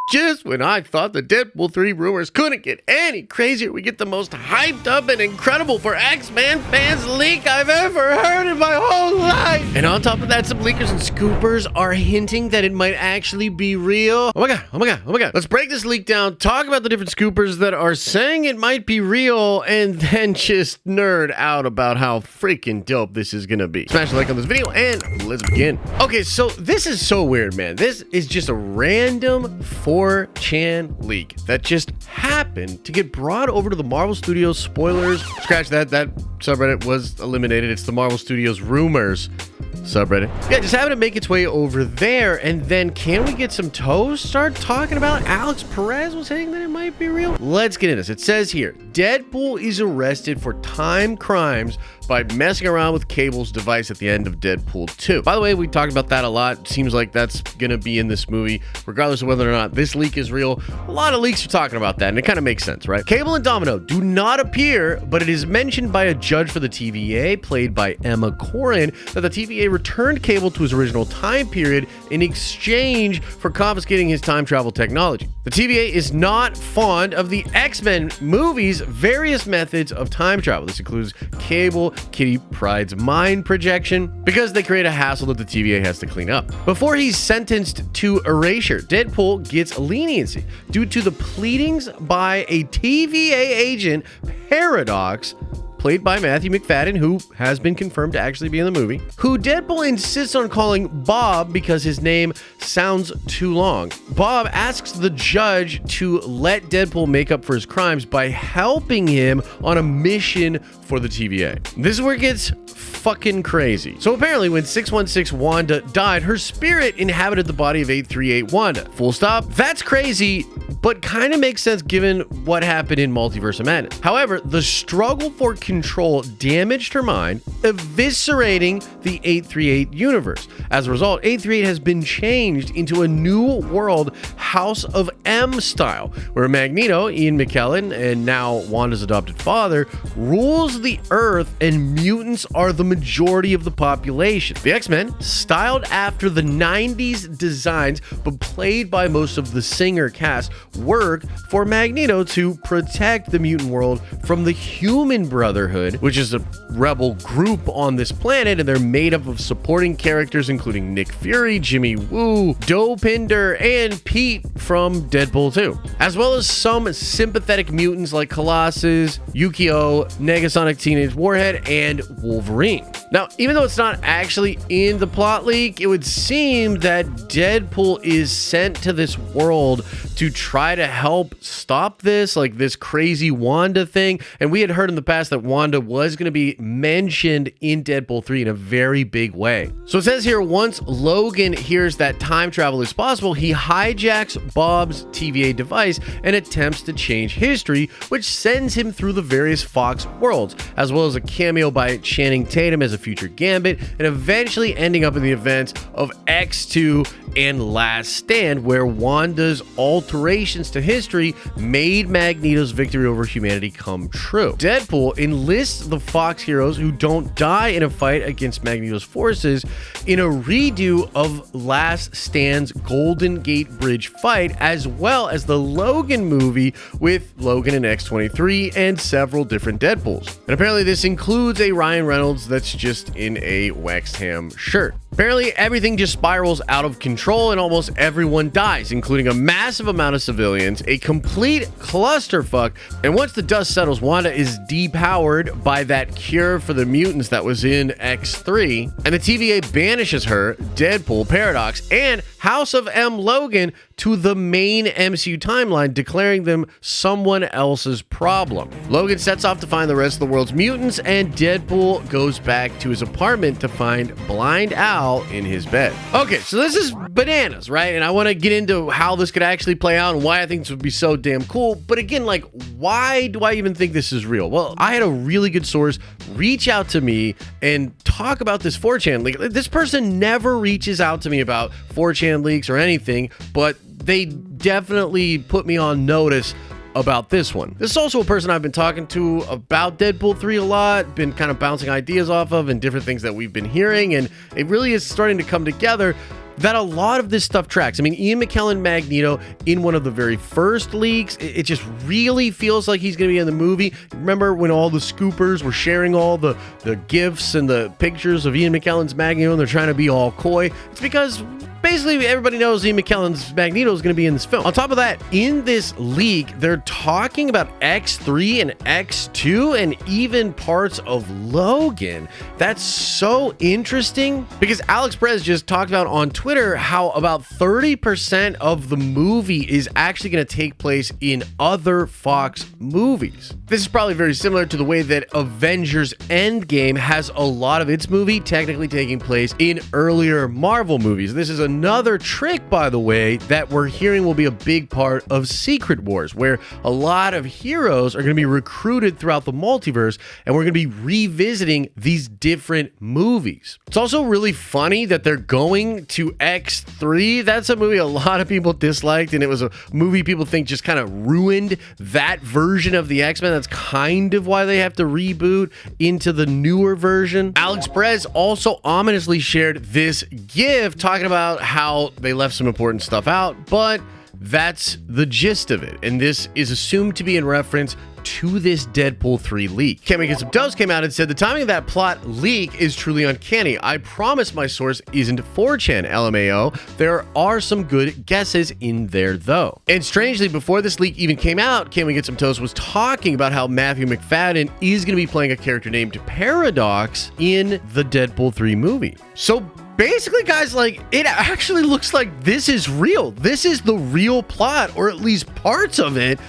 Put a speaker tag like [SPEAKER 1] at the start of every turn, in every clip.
[SPEAKER 1] Just when I thought the Deadpool 3 rumors couldn't get any crazier, we get the most hyped up and incredible for X-Men fans leak I've ever heard in my whole life. And on top of that, some leakers and scoopers are hinting that it might actually be real. Oh my god. Let's break this leak down, talk about the different scoopers that are saying it might be real, and then just nerd out about how freaking dope this is gonna be. Smash a like on this video and let's begin. Okay, so this is so weird, man. This is just a random 4chan leak that just happened to get brought over to the Marvel Studios spoilers. Scratch that subreddit was eliminated. It's the Marvel Studios rumors subreddit. Yeah, just having to make its way over there. And then can we get some toes start talking about Alex Perez was saying that it might be real? Let's get into this. It says here, Deadpool is arrested for time crimes by messing around with Cable's device at the end of Deadpool 2. By the way, we talked about that a lot. Seems like that's gonna be in this movie, regardless of whether or not this leak is real. A lot of leaks are talking about that, and it kind of makes sense, right? Cable and Domino do not appear, but it is mentioned by a judge for the TVA, played by Emma Corrin, that the TVA returned Cable to his original time period in exchange for confiscating his time travel technology. The TVA is not fond of the X-Men movies' various methods of time travel. This includes Cable, Kitty Pryde's mind projection, because they create a hassle that the TVA has to clean up. Before he's sentenced to erasure, Deadpool gets leniency due to the pleadings by a TVA agent, Paradox, played by Matthew McFadden, who has been confirmed to actually be in the movie, who Deadpool insists on calling Bob because his name sounds too long. Bob asks the judge to let Deadpool make up for his crimes by helping him on a mission for the TVA. This is where it gets fucking crazy. So apparently when 616 Wanda died, her spirit inhabited the body of 838 Wanda. Full stop. That's crazy, but kind of makes sense given what happened in Multiverse of Madness. However, the struggle for control damaged her mind, eviscerating the 838 universe. As a result, 838 has been changed into a new world, House of M style, where Magneto, Ian McKellen, and now Wanda's adopted father, rules the Earth, and mutants are the majority of the population. The X-Men, styled after the 90s designs, but played by most of the Singer cast, work for Magneto to protect the mutant world from the Human Brotherhood, which is a rebel group on this planet, and they're made up of supporting characters including Nick Fury, Jimmy Woo, Dopinder, and Pete from Deadpool 2, as well as some sympathetic mutants like Colossus, Yukio, Negasonic Teenage Warhead, and Wolverine. Now, even though it's not actually in the plot leak, it would seem that Deadpool is sent to this world to try to help stop this, like this crazy Wanda thing. And we had heard in the past that Wanda was going to be mentioned in Deadpool 3 in a very big way. So it says here, once Logan hears that time travel is possible, he hijacks Bob's TVA device and attempts to change history, which sends him through the various Fox worlds, as well as a cameo by Channing Tatum as a future Gambit, and eventually ending up in the events of X2 and Last Stand, where Wanda's alterations to history made Magneto's victory over humanity come true. Deadpool enlists the Fox heroes who don't die in a fight against Magneto's forces in a redo of Last Stand's Golden Gate Bridge fight, as well as the Logan movie with Logan and X-23 and several different Deadpools. And apparently this includes a Ryan Reynolds that's just in a Waxed Ham shirt. Apparently everything just spirals out of control and almost everyone dies, including a massive amount of civilians, a complete clusterfuck, and once the dust settles, Wanda is depowered by that cure for the mutants that was in X3, and the TVA banishes her, Deadpool, Paradox, and House of M Logan to the main MCU timeline, declaring them someone else's problem. Logan sets off to find the rest of the world's mutants, and Deadpool goes back to his apartment to find Blind Al in his bed. Okay, so this is bananas, right? And I want to get into how this could actually play out and why I think this would be so damn cool. But again, like, why do I even think this is real? Well, I had a really good source reach out to me and talk about this 4chan leak. This person never reaches out to me about 4chan leaks or anything, but they definitely put me on notice about this one. This is also a person I've been talking to about Deadpool 3 a lot, been kind of bouncing ideas off of and different things that we've been hearing, and it really is starting to come together. that a lot of this stuff tracks. I mean, Ian McKellen Magneto in one of the very first leaks, it just really feels like he's going to be in the movie. Remember when all the scoopers were sharing all the gifs and the pictures of Ian McKellen's Magneto and they're trying to be all coy? It's because basically everybody knows Ian McKellen's Magneto is going to be in this film. On top of that, in this leak, they're talking about X3 and X2 and even parts of Logan. That's so interesting because Alex Perez just talked about on Twitter how about 30% of the movie is actually going to take place in other Fox movies. This is probably very similar to the way that Avengers Endgame has a lot of its movie technically taking place in earlier Marvel movies. This is another trick, by the way, that we're hearing will be a big part of Secret Wars, where a lot of heroes are going to be recruited throughout the multiverse, and we're going to be revisiting these different movies. It's also really funny that they're going to X3. That's a movie a lot of people disliked, and it was a movie people think just kind of ruined that version of the X-Men. That's kind of why they have to reboot into the newer version. Alex Perez also ominously shared this GIF talking about how they left some important stuff out, but that's the gist of it. And this is assumed to be in reference to this Deadpool 3 leak. Can't Make It Some Dose came out and said the timing of that plot leak is truly uncanny. I promise my source isn't 4chan, LMAO. There are some good guesses in there though. And strangely, before this leak even came out, Can We Get Some Toast was talking about how Matthew McFadden is going to be playing a character named Paradox in the Deadpool 3 movie. So basically, guys, like, it actually looks like this is real. This is the real plot, or at least parts of it,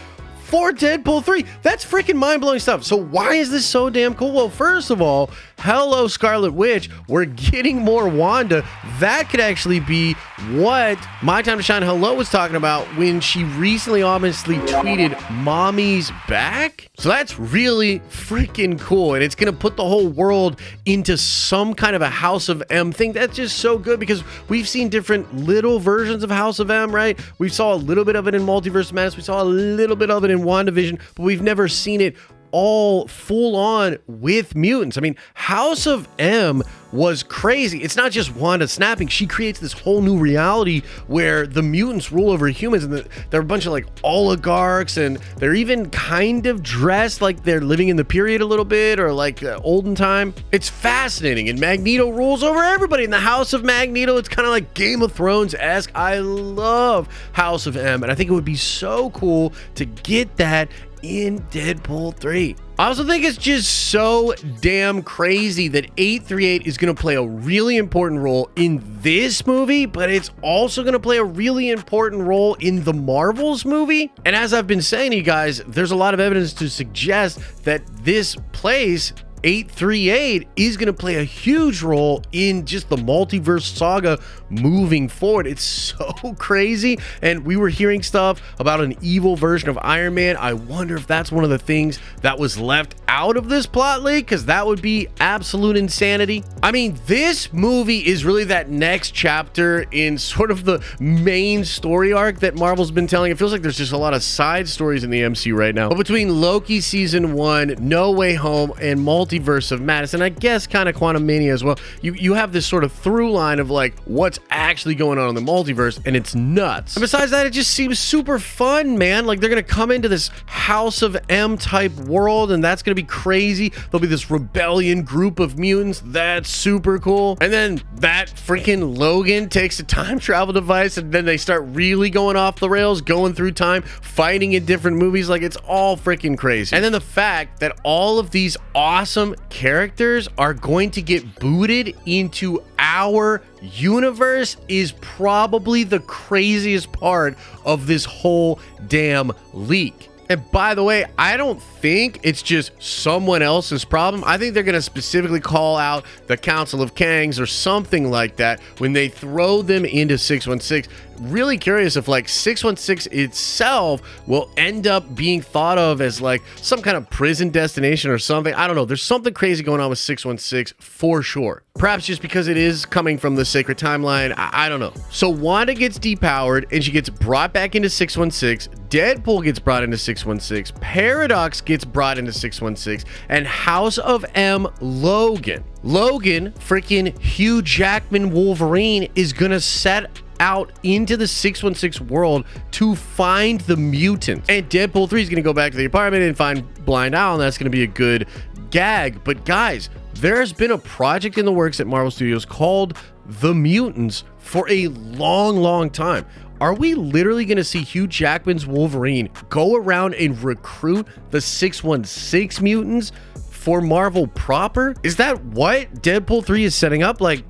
[SPEAKER 1] for Deadpool 3. That's freaking mind-blowing stuff. So why is this so damn cool? Well, first of all, hello, Scarlet Witch. We're getting more Wanda. That could actually be what My Time to Shine Hello was talking about when she recently obviously tweeted Mommy's back. So that's really freaking cool. And it's going to put the whole world into some kind of a House of M thing. That's just so good because we've seen different little versions of House of M, right? We saw a little bit of it in Multiverse Madness. We saw a little bit of it in WandaVision, but we've never seen it all full on with mutants. I mean, House of M was crazy. It's not just Wanda snapping. She creates this whole new reality where the mutants rule over humans, and they're a bunch of like oligarchs, and they're even kind of dressed like they're living in the period a little bit, or like olden time. It's fascinating, and Magneto rules over everybody in the House of Magneto. It's kind of like Game of Thrones-esque. I love House of M, and I think it would be so cool to get that in Deadpool 3. I also think it's just so damn crazy that 838 is going to play a really important role in this movie, but it's also going to play a really important role in the Marvels movie. And as I've been saying to you guys, there's a lot of evidence to suggest that this place, 838, is going to play a huge role in just the multiverse saga moving forward. It's so crazy. And we were hearing stuff about an evil version of Iron Man. I wonder if that's one of the things that was left out of this plot leak, because that would be absolute insanity. I mean, this movie is really that next chapter in sort of the main story arc that Marvel's been telling. It feels like there's just a lot of side stories in the MCU right now. But between Loki season 1, No Way Home, and Multiverse of Madness, and I guess kind of Quantumania as well, you have this sort of through line of like what's actually going on in the multiverse, and it's nuts. And besides that, it just seems super fun, man. Like they're gonna come into this House of M type world, and that's gonna be crazy. There'll be this rebellion group of mutants. That's super cool. And then that freaking Logan takes a time travel device, and then they start really going off the rails, going through time, fighting in different movies. Like, it's all freaking crazy. And then the fact that all of these awesome characters are going to get booted into our universe is probably the craziest part of this whole damn leak. And by the way, I don't think it's just someone else's problem. I think they're going to specifically call out the Council of Kangs or something like that when they throw them into 616. Really curious if like 616 itself will end up being thought of as like some kind of prison destination or something. I don't know. There's something crazy going on with 616 for sure. Perhaps just because it is coming from the sacred timeline. I don't know. So Wanda gets depowered and she gets brought back into 616. Deadpool gets brought into 616, Paradox gets brought into 616, and House of M Logan, freaking Hugh Jackman Wolverine, is gonna set out into the 616 world to find the mutants. And Deadpool 3 is gonna go back to the apartment and find Blind Owl, and that's gonna be a good gag. But guys, there's been a project in the works at Marvel Studios called The Mutants for a long time. Are we literally going to see Hugh Jackman's Wolverine go around and recruit the 616 mutants for Marvel proper? Is that what Deadpool 3 is setting up? Like,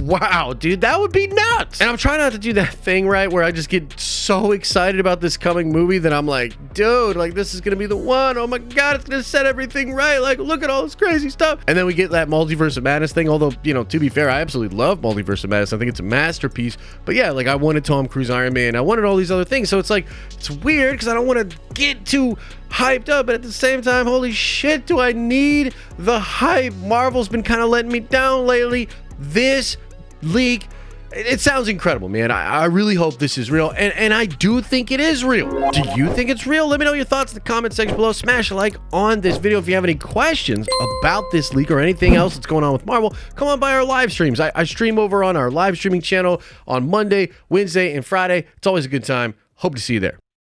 [SPEAKER 1] wow, dude, that would be nuts. And I'm trying not to do that thing, right, where I just get so excited about this coming movie that I'm like, dude, like, this is gonna be the one. Oh my god, it's gonna set everything right. Like, look at all this crazy stuff. And then we get that Multiverse of Madness thing, although, you know, to be fair, I absolutely love Multiverse of Madness. I think it's a masterpiece. But yeah, like, I wanted Tom Cruise Iron Man, I wanted all these other things. So it's like, it's weird because I don't want to get too hyped up, but at the same time, holy shit, do I need the hype? Marvel's been kind of letting me down lately. This leak, it sounds incredible, man. I really hope this is real, and I do think it is real. Do you think it's real? Let me know your thoughts in the comment section below. Smash a like on this video. If you have any questions about this leak or anything else that's going on with Marvel, come on by our live streams. I stream over on our live streaming channel on Monday, Wednesday, and Friday. It's always a good time. Hope to see you there.